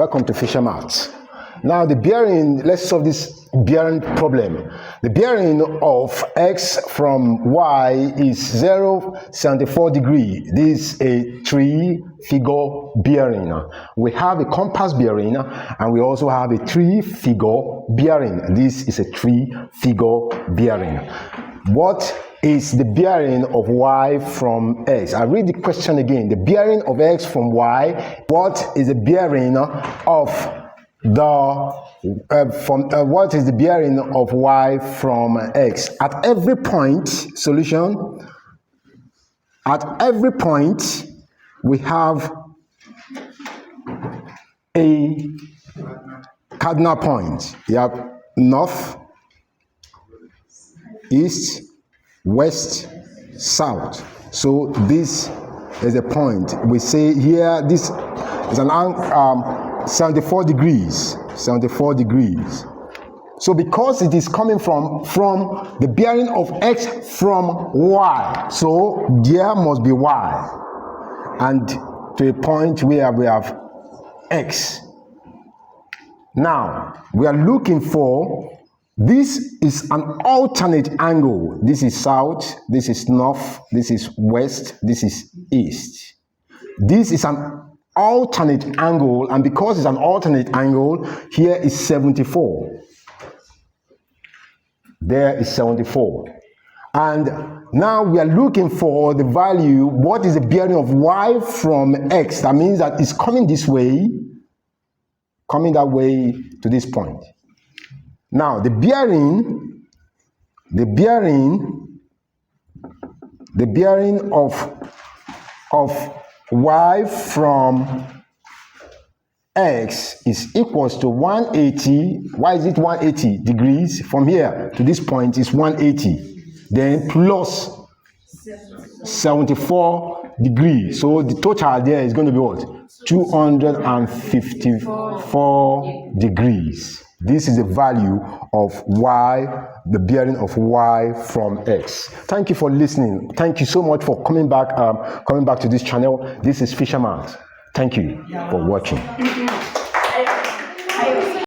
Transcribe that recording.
Welcome to Fischer Math. Now the bearing, let's solve this bearing problem. The bearing of x from y is 0.74 degree. This is a three-figure bearing. We have a compass bearing and we also have a three-figure bearing. This is a three-figure bearing. What is the bearing of y from x? I read the question again. The bearing of x from y. What is the bearing of what is the bearing of y from x? At every point, solution. At every point, we have a cardinal point. You have north, east, west, south. So this is a point. We say here this is an 74 degrees. 74 degrees. So because it is coming from the bearing of x from y, so there must be y, and to a point where we have x. Now we are looking for, this is an alternate angle. This is south, this is north, this is west, this is east. This is an alternate angle, and because it's an alternate angle, here is 74. There is 74. And now we are looking for the value. What is the bearing of y from x? That means that it's coming this way, coming that way to this point. Now the bearing of y from x is equals to 180. Why is it 180 degrees? From here to this point is 180. Then plus 74 degrees. So the total there is going to be what? 254 degrees. This is the value of y, the bearing of y from x. Thank you for listening. Thank you so much for coming back to this channel. This is Fischer Math. Thank you for watching.